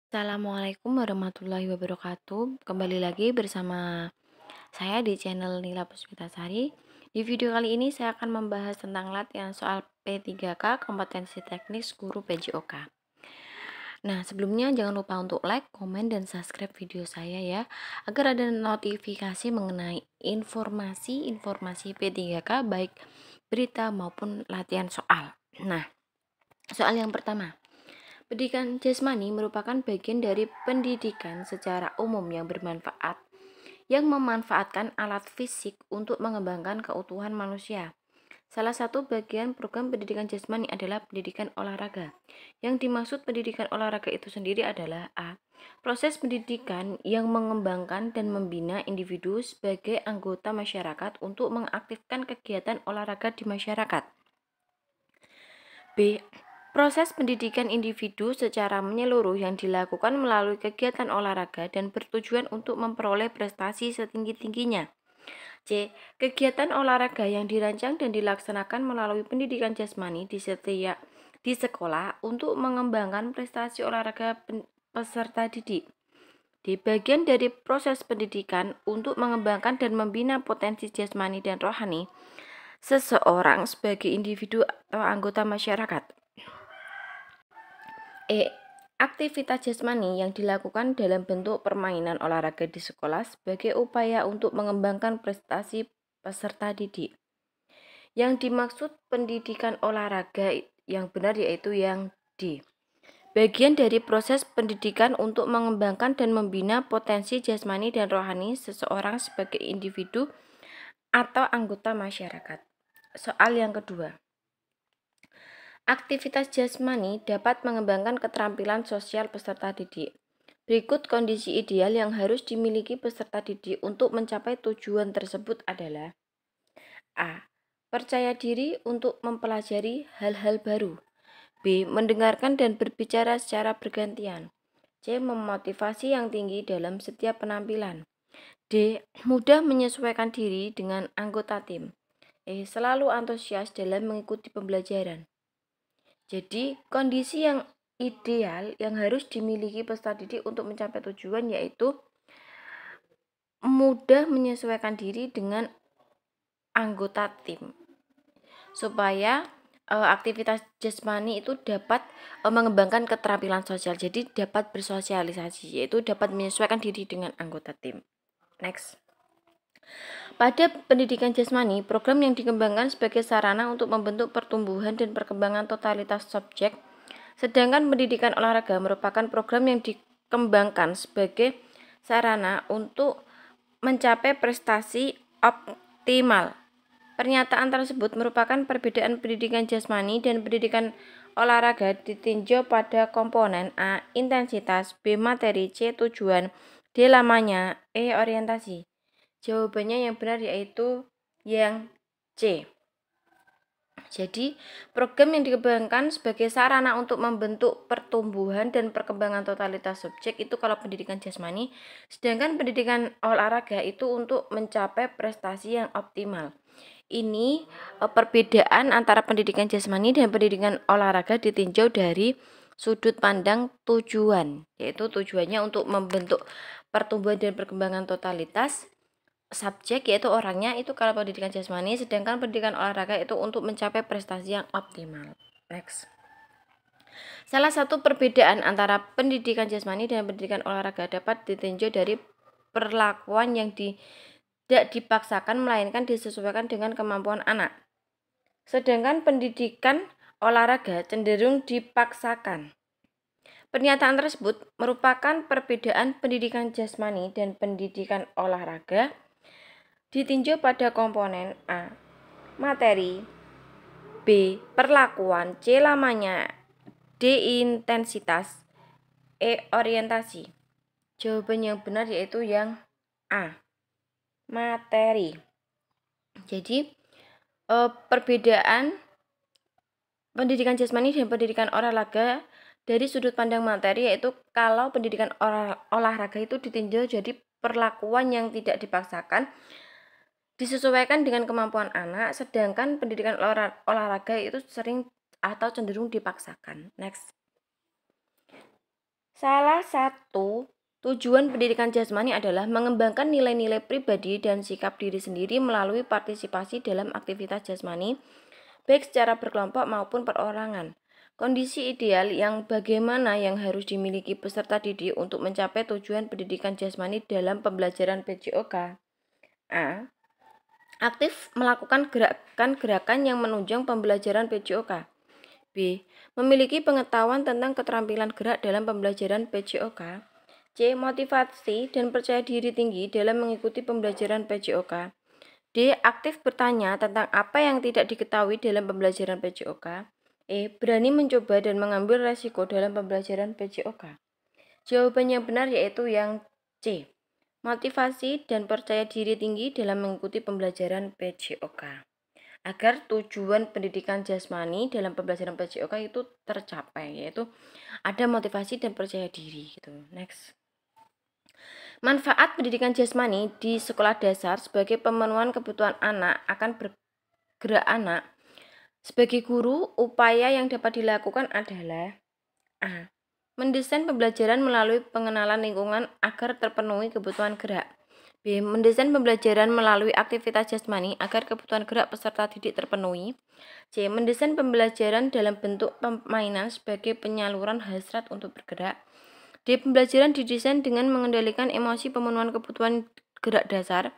Assalamualaikum warahmatullahi wabarakatuh. Kembali lagi bersama saya di channel Nila Puspitasari. Di video kali ini saya akan membahas tentang latihan soal P3K kompetensi teknis guru PJOK. Nah, sebelumnya jangan lupa untuk like, komen, dan subscribe video saya ya, agar ada notifikasi mengenai informasi P3K baik berita maupun latihan soal. Nah, soal yang pertama. Pendidikan jasmani merupakan bagian dari pendidikan secara umum yang bermanfaat, yang memanfaatkan alat fisik untuk mengembangkan keutuhan manusia. Salah satu bagian program pendidikan jasmani adalah pendidikan olahraga. Yang dimaksud pendidikan olahraga itu sendiri adalah A. Proses pendidikan yang mengembangkan dan membina individu sebagai anggota masyarakat untuk mengaktifkan kegiatan olahraga di masyarakat. B. Proses pendidikan individu secara menyeluruh yang dilakukan melalui kegiatan olahraga dan bertujuan untuk memperoleh prestasi setinggi-tingginya. C. Kegiatan olahraga yang dirancang dan dilaksanakan melalui pendidikan jasmani di sekolah untuk mengembangkan prestasi olahraga peserta didik. D. Bagian dari proses pendidikan untuk mengembangkan dan membina potensi jasmani dan rohani seseorang sebagai individu atau anggota masyarakat. E. Aktivitas jasmani yang dilakukan dalam bentuk permainan olahraga di sekolah sebagai upaya untuk mengembangkan prestasi peserta didik. Yang dimaksud pendidikan olahraga yang benar yaitu yang D. Bagian dari proses pendidikan untuk mengembangkan dan membina potensi jasmani dan rohani seseorang sebagai individu atau anggota masyarakat. Soal yang kedua. Aktivitas jasmani dapat mengembangkan keterampilan sosial peserta didik. Berikut kondisi ideal yang harus dimiliki peserta didik untuk mencapai tujuan tersebut adalah A. Percaya diri untuk mempelajari hal-hal baru. B. Mendengarkan dan berbicara secara bergantian. C. Memotivasi yang tinggi dalam setiap penampilan. D. Mudah menyesuaikan diri dengan anggota tim. E. Selalu antusias dalam mengikuti pembelajaran. Jadi, kondisi yang ideal yang harus dimiliki peserta didik untuk mencapai tujuan yaitu mudah menyesuaikan diri dengan anggota tim. Supaya aktivitas jasmani itu dapat mengembangkan keterampilan sosial. Jadi, dapat bersosialisasi, yaitu dapat menyesuaikan diri dengan anggota tim. Next. Pada pendidikan jasmani, program yang dikembangkan sebagai sarana untuk membentuk pertumbuhan dan perkembangan totalitas subjek, sedangkan pendidikan olahraga merupakan program yang dikembangkan sebagai sarana untuk mencapai prestasi optimal. Pernyataan tersebut merupakan perbedaan pendidikan jasmani dan pendidikan olahraga ditinjau pada komponen A. Intensitas, B. Materi, C. Tujuan, D. Lamanya, E. Orientasi. Jawabannya yang benar yaitu yang C. Jadi, program yang dikembangkan sebagai sarana untuk membentuk pertumbuhan dan perkembangan totalitas subjek itu kalau pendidikan jasmani, sedangkan pendidikan olahraga itu untuk mencapai prestasi yang optimal. Ini perbedaan antara pendidikan jasmani dan pendidikan olahraga ditinjau dari sudut pandang tujuan, yaitu tujuannya untuk membentuk pertumbuhan dan perkembangan totalitas subjek yaitu orangnya itu kalau pendidikan jasmani, sedangkan pendidikan olahraga itu untuk mencapai prestasi yang optimal. Next. Salah satu perbedaan antara pendidikan jasmani dan pendidikan olahraga dapat ditinjau dari perlakuan yang tidak dipaksakan melainkan disesuaikan dengan kemampuan anak. Sedangkan pendidikan olahraga cenderung dipaksakan. Pernyataan tersebut merupakan perbedaan pendidikan jasmani dan pendidikan olahraga ditinjau pada komponen A. Materi, B. Perlakuan, C. Lamanya, D. Intensitas, E. Orientasi. Jawaban yang benar yaitu yang A. Materi. Jadi, perbedaan pendidikan jasmani dan pendidikan olahraga dari sudut pandang materi yaitu kalau pendidikan olahraga itu ditinjau jadi perlakuan yang tidak dipaksakan, disesuaikan dengan kemampuan anak, sedangkan pendidikan olahraga itu sering atau cenderung dipaksakan. Next. Salah satu tujuan pendidikan jasmani adalah mengembangkan nilai-nilai pribadi dan sikap diri sendiri melalui partisipasi dalam aktivitas jasmani, baik secara berkelompok maupun perorangan. Kondisi ideal yang bagaimana yang harus dimiliki peserta didik untuk mencapai tujuan pendidikan jasmani dalam pembelajaran PJOK. A. Aktif melakukan gerakan-gerakan yang menunjang pembelajaran PJOK. B. Memiliki pengetahuan tentang keterampilan gerak dalam pembelajaran PJOK. C. Motivasi dan percaya diri tinggi dalam mengikuti pembelajaran PJOK. D. Aktif bertanya tentang apa yang tidak diketahui dalam pembelajaran PJOK. E. Berani mencoba dan mengambil resiko dalam pembelajaran PJOK. Jawaban yang benar yaitu yang C. Motivasi dan percaya diri tinggi dalam mengikuti pembelajaran PJOK. Agar tujuan pendidikan jasmani dalam pembelajaran PJOK itu tercapai, yaitu ada motivasi dan percaya diri gitu. Next. Manfaat pendidikan jasmani di sekolah dasar sebagai pemenuhan kebutuhan anak akan bergerak anak. Sebagai guru, upaya yang dapat dilakukan adalah A. Mendesain pembelajaran melalui pengenalan lingkungan agar terpenuhi kebutuhan gerak. B. Mendesain pembelajaran melalui aktivitas jasmani agar kebutuhan gerak peserta didik terpenuhi. C. Mendesain pembelajaran dalam bentuk permainan sebagai penyaluran hasrat untuk bergerak. D. Pembelajaran didesain dengan mengendalikan emosi pemenuhan kebutuhan gerak dasar.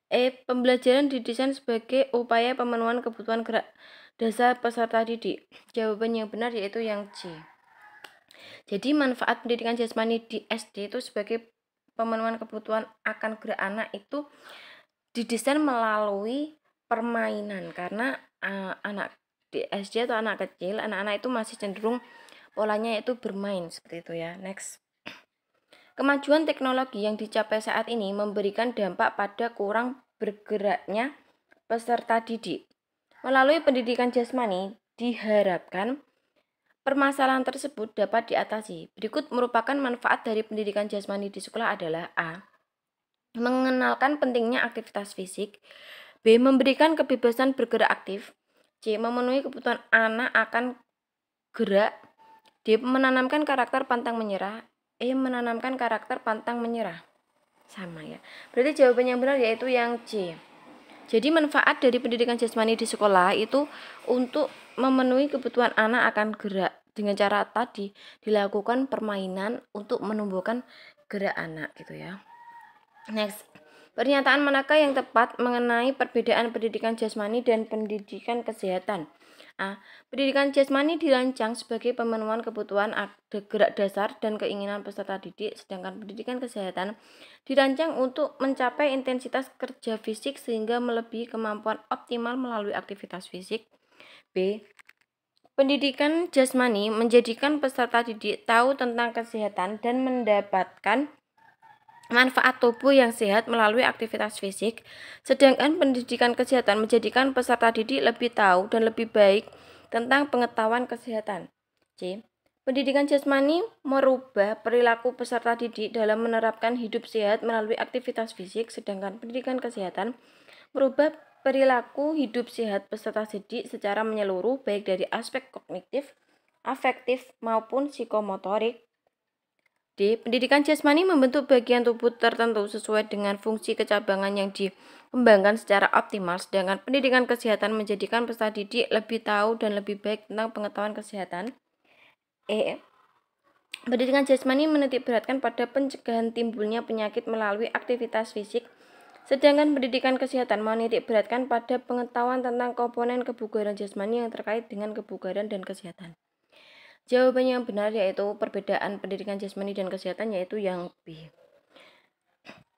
E. Pembelajaran didesain sebagai upaya pemenuhan kebutuhan gerak dasar peserta didik. Jawaban yang benar yaitu yang C. Jadi manfaat pendidikan jasmani di SD itu sebagai pemenuhan kebutuhan akan gerak anak itu didesain melalui permainan, karena anak di SD atau anak kecil, anak-anak itu masih cenderung polanya itu bermain seperti itu ya. Next. Kemajuan teknologi yang dicapai saat ini memberikan dampak pada kurang bergeraknya peserta didik. Melalui pendidikan jasmani diharapkan permasalahan tersebut dapat diatasi. Berikut merupakan manfaat dari pendidikan jasmani di sekolah adalah A. Mengenalkan pentingnya aktivitas fisik. B. Memberikan kebebasan bergerak aktif. C. Memenuhi kebutuhan anak akan gerak. D. Menanamkan karakter pantang menyerah. E. Menanamkan karakter pantang menyerah. Sama ya. Berarti jawaban yang benar yaitu yang C. Jadi manfaat dari pendidikan jasmani di sekolah itu untuk memenuhi kebutuhan anak akan gerak. Dengan cara tadi dilakukan permainan untuk menumbuhkan gerak anak gitu ya. Next. Pernyataan manakah yang tepat mengenai perbedaan pendidikan jasmani dan pendidikan kesehatan? A. Pendidikan jasmani dirancang sebagai pemenuhan kebutuhan gerak dasar dan keinginan peserta didik, sedangkan pendidikan kesehatan dirancang untuk mencapai intensitas kerja fisik sehingga melebihi kemampuan optimal melalui aktivitas fisik. B. Pendidikan jasmani menjadikan peserta didik tahu tentang kesehatan dan mendapatkan manfaat tubuh yang sehat melalui aktivitas fisik, sedangkan pendidikan kesehatan menjadikan peserta didik lebih tahu dan lebih baik tentang pengetahuan kesehatan. C. Pendidikan jasmani merubah perilaku peserta didik dalam menerapkan hidup sehat melalui aktivitas fisik, sedangkan pendidikan kesehatan merubah perilaku hidup sehat peserta didik secara menyeluruh baik dari aspek kognitif, afektif maupun psikomotorik. D. Pendidikan jasmani membentuk bagian tubuh tertentu sesuai dengan fungsi kecabangan yang dikembangkan secara optimal, sedangkan pendidikan kesehatan menjadikan peserta didik lebih tahu dan lebih baik tentang pengetahuan kesehatan. E. Pendidikan jasmani menitik beratkan pada pencegahan timbulnya penyakit melalui aktivitas fisik, sedangkan pendidikan kesehatan menitik beratkan pada pengetahuan tentang komponen kebugaran jasmani yang terkait dengan kebugaran dan kesehatan. Jawaban yang benar yaitu perbedaan pendidikan jasmani dan kesehatan yaitu yang B.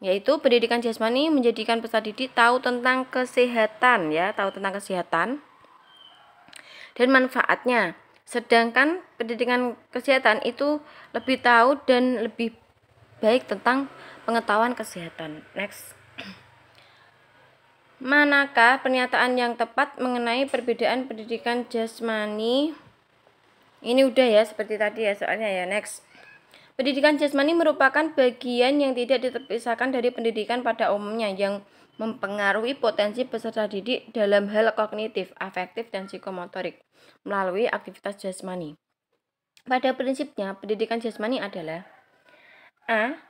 Yaitu pendidikan jasmani menjadikan peserta didik tahu tentang kesehatan ya, tahu tentang kesehatan dan manfaatnya. Sedangkan pendidikan kesehatan itu lebih tahu dan lebih baik tentang pengetahuan kesehatan. Next. Manakah pernyataan yang tepat mengenai perbedaan pendidikan jasmani? Ini udah ya seperti tadi ya soalnya ya. Next. Pendidikan jasmani merupakan bagian yang tidak terpisahkan dari pendidikan pada umumnya yang mempengaruhi potensi peserta didik dalam hal kognitif, afektif, dan psikomotorik melalui aktivitas jasmani. Pada prinsipnya, pendidikan jasmani adalah A.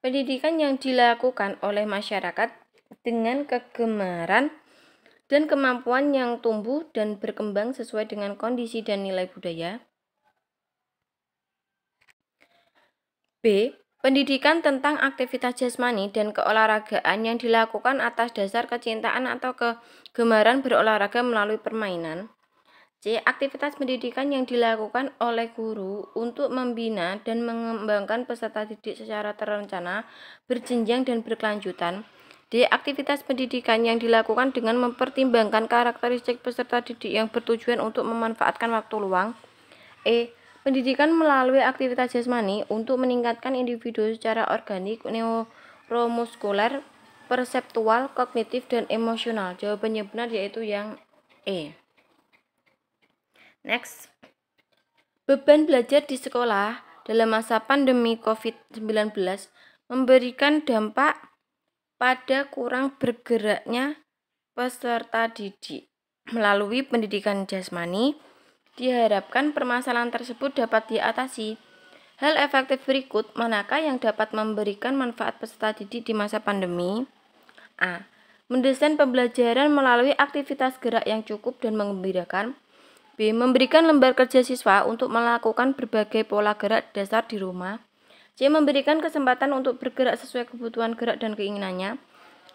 Pendidikan yang dilakukan oleh masyarakat dengan kegemaran dan kemampuan yang tumbuh dan berkembang sesuai dengan kondisi dan nilai budaya. B. Pendidikan tentang aktivitas jasmani dan keolahragaan yang dilakukan atas dasar kecintaan atau kegemaran berolahraga melalui permainan. C. Aktivitas pendidikan yang dilakukan oleh guru untuk membina dan mengembangkan peserta didik secara terencana, berjenjang dan berkelanjutan. D. Aktivitas pendidikan yang dilakukan dengan mempertimbangkan karakteristik peserta didik yang bertujuan untuk memanfaatkan waktu luang. E. Pendidikan melalui aktivitas jasmani untuk meningkatkan individu secara organik, neuromuskuler, perseptual, kognitif, dan emosional. Jawabannya benar yaitu yang E. Next. Beban belajar di sekolah dalam masa pandemi COVID-19 memberikan dampak pada kurang bergeraknya peserta didik. Melalui pendidikan jasmani, diharapkan permasalahan tersebut dapat diatasi. Hal efektif berikut manakah yang dapat memberikan manfaat peserta didik di masa pandemi? A. Mendesain pembelajaran melalui aktivitas gerak yang cukup dan menggembirakan. B. Memberikan lembar kerja siswa untuk melakukan berbagai pola gerak dasar di rumah. C. Memberikan kesempatan untuk bergerak sesuai kebutuhan gerak dan keinginannya.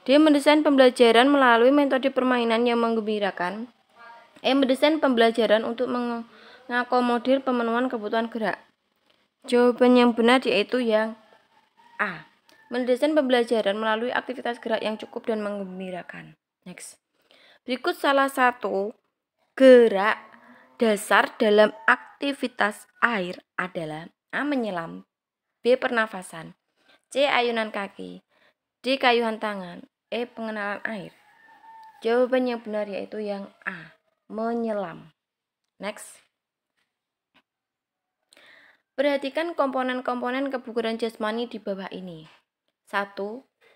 D. Mendesain pembelajaran melalui metode permainan yang menggembirakan. E. Mendesain pembelajaran untuk mengakomodir pemenuhan kebutuhan gerak. Jawaban yang benar yaitu yang A. Mendesain pembelajaran melalui aktivitas gerak yang cukup dan menggembirakan. Next. Berikut salah satu gerak dasar dalam aktivitas air adalah A. Menyelam, B. Pernafasan, C. Ayunan kaki, D. Kayuhan tangan, E. Pengenalan air. Jawaban yang benar yaitu yang A. Menyelam. Next. Perhatikan komponen-komponen kebugaran jasmani di bawah ini. 1.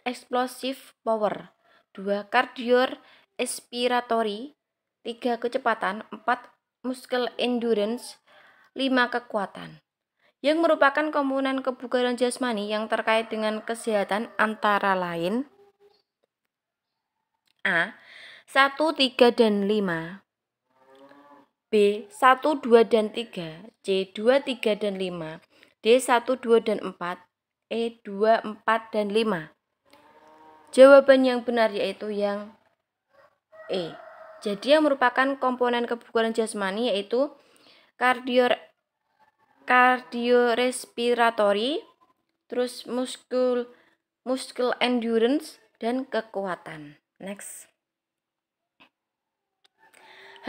Explosive power. 2. Cardiorespiratory. 3. Kecepatan. 4. Muscle endurance. 5. Kekuatan. Yang merupakan komponen kebugaran jasmani yang terkait dengan kesehatan antara lain A. 1, 3, dan 5, B. 1, 2, dan 3, C. 2, 3, dan 5, D. 1, 2, dan 4, E. 2, 4, dan 5. Jawaban yang benar yaitu yang E. Jadi yang merupakan komponen kebugaran jasmani yaitu cardiorespiratory, terus muscle endurance, dan kekuatan. Next.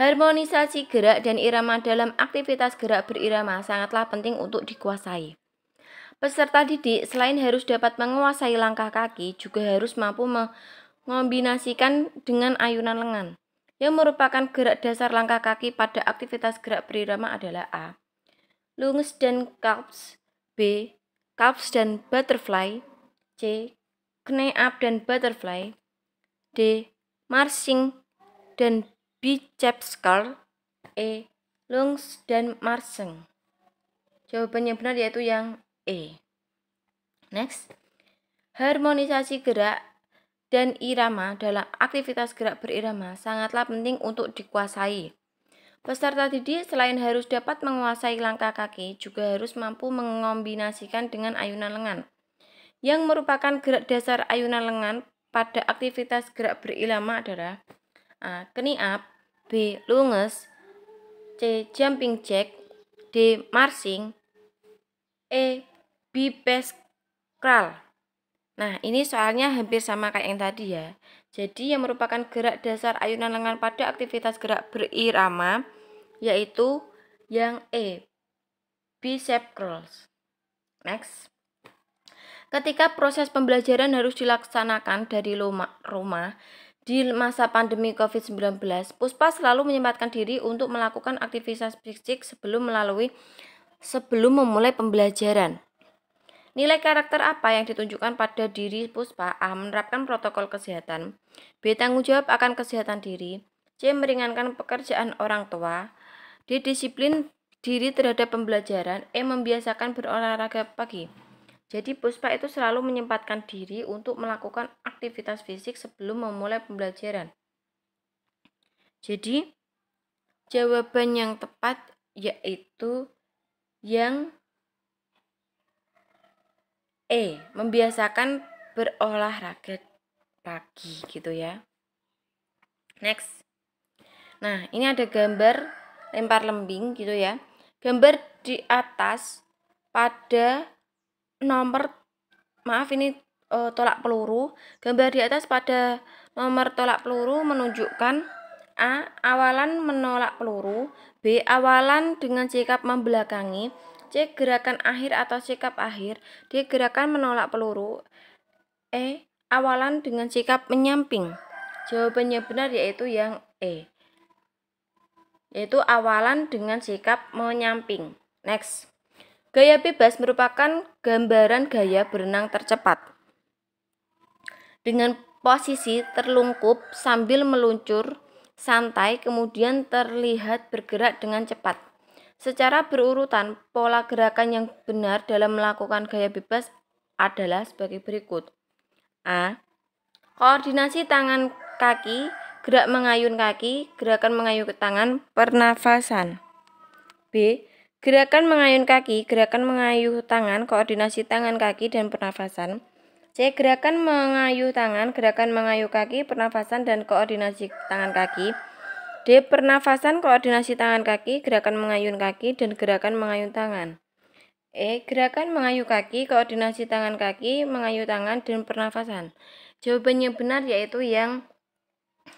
Harmonisasi gerak dan irama dalam aktivitas gerak berirama sangatlah penting untuk dikuasai. Peserta didik selain harus dapat menguasai langkah kaki, juga harus mampu mengombinasikan dengan ayunan lengan. Yang merupakan gerak dasar langkah kaki pada aktivitas gerak berirama adalah A. Lunges dan calves, B. Calves dan butterfly, C. Knee up dan butterfly, D. Marching dan biceps curl, E. Lunges dan marching. Jawaban yang benar yaitu yang E. Next. Harmonisasi gerak dan irama dalam aktivitas gerak berirama sangatlah penting untuk dikuasai. Peserta didik selain harus dapat menguasai langkah kaki, juga harus mampu mengombinasikan dengan ayunan lengan. Yang merupakan gerak dasar ayunan lengan pada aktivitas gerak berirama adalah A. Knee up, B. Lunges, C. Jumping jack, D. Marching, E. Biceps curl. Nah, ini soalnya hampir sama kayak yang tadi ya. Jadi yang merupakan gerak dasar ayunan lengan pada aktivitas gerak berirama yaitu yang E. Biceps curls. Next. Ketika proses pembelajaran harus dilaksanakan dari rumah di masa pandemi COVID-19, Puspa selalu menyempatkan diri untuk melakukan aktivitas fisik sebelum memulai pembelajaran. Nilai karakter apa yang ditunjukkan pada diri Puspa? A. Menerapkan protokol kesehatan, B. Tanggung jawab akan kesehatan diri, C. Meringankan pekerjaan orang tua, D. Disiplin diri terhadap pembelajaran. Membiasakan berolahraga pagi. Jadi Puspa itu selalu menyempatkan diri untuk melakukan aktivitas fisik sebelum memulai pembelajaran. Jadi jawaban yang tepat yaitu yang membiasakan berolahraga pagi gitu ya. Next. Nah, ini ada gambar lempar lembing gitu ya. Gambar di atas pada nomor tolak peluru. Gambar di atas pada nomor tolak peluru menunjukkan A. Awalan menolak peluru. B. Awalan dengan sikap membelakangi. C. Gerakan akhir atau sikap akhir. D. Gerakan menolak peluru. E. Awalan dengan sikap menyamping. Jawabannya benar yaitu yang E, yaitu awalan dengan sikap menyamping. Next. Gaya bebas merupakan gambaran gaya berenang tercepat dengan posisi terlungkup sambil meluncur santai, kemudian terlihat bergerak dengan cepat. Secara berurutan, pola gerakan yang benar dalam melakukan gaya bebas adalah sebagai berikut. A. Koordinasi tangan kaki, gerak mengayun kaki, gerakan mengayun tangan, pernafasan. B. Gerakan mengayun kaki, gerakan mengayuh tangan, koordinasi tangan kaki, dan pernafasan. C. Gerakan mengayuh tangan, gerakan mengayuh kaki, pernafasan, dan koordinasi tangan kaki. D. Pernafasan, koordinasi tangan kaki, gerakan mengayun kaki, dan gerakan mengayun tangan. E. Gerakan mengayuh kaki, koordinasi tangan kaki, mengayuh tangan, dan pernafasan. Jawabannya benar yaitu yang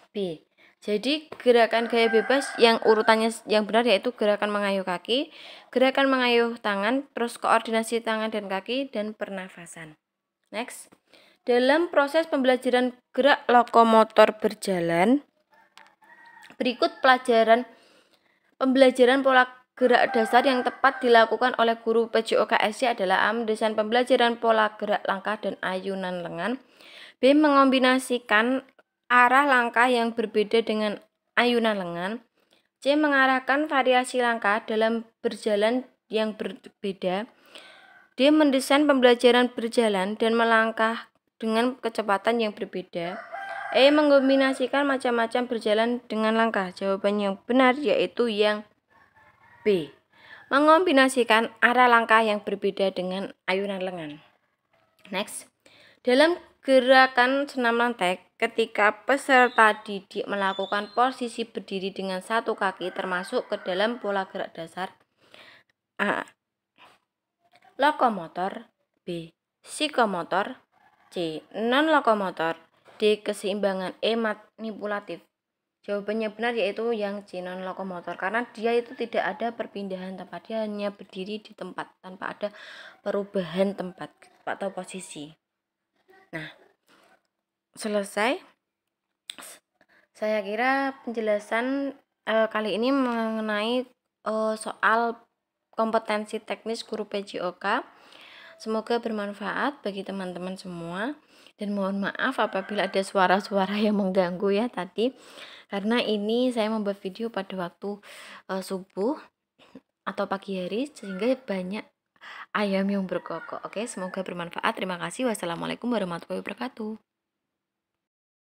B. Jadi gerakan gaya bebas yang urutannya yang benar yaitu gerakan mengayuh kaki, gerakan mengayuh tangan, terus koordinasi tangan dan kaki, dan pernafasan. Next. Dalam proses pembelajaran gerak lokomotor berjalan, berikut pembelajaran pola gerak dasar yang tepat dilakukan oleh guru PJOK-SC adalah A. Mendesain pembelajaran pola gerak langkah dan ayunan lengan. B. Mengombinasikan arah langkah yang berbeda dengan ayunan lengan. C. Mengarahkan variasi langkah dalam berjalan yang berbeda. D. Mendesain pembelajaran berjalan dan melangkah dengan kecepatan yang berbeda. E. Mengombinasikan macam-macam berjalan dengan langkah. Jawaban yang benar yaitu yang B. Mengombinasikan arah langkah yang berbeda dengan ayunan lengan. Next. Dalam gerakan senam lantai, ketika peserta didik melakukan posisi berdiri dengan satu kaki termasuk ke dalam pola gerak dasar. A. Lokomotor. B. Psikomotor. C. Non-lokomotor. D. Keseimbangan. E. Manipulatif. Jawabannya benar yaitu yang C. Non-lokomotor, karena dia itu tidak ada perpindahan tempat, dia hanya berdiri di tempat tanpa ada perubahan tempat atau posisi. Nah, selesai. Saya kira penjelasan kali ini mengenai soal kompetensi teknis guru PJOK. Semoga bermanfaat bagi teman-teman semua. Dan mohon maaf apabila ada suara-suara yang mengganggu ya tadi. Karena ini saya membuat video pada waktu subuh atau pagi hari sehingga banyak ayam yang berkokok. Oke, semoga bermanfaat. Terima kasih. Wassalamualaikum warahmatullahi wabarakatuh.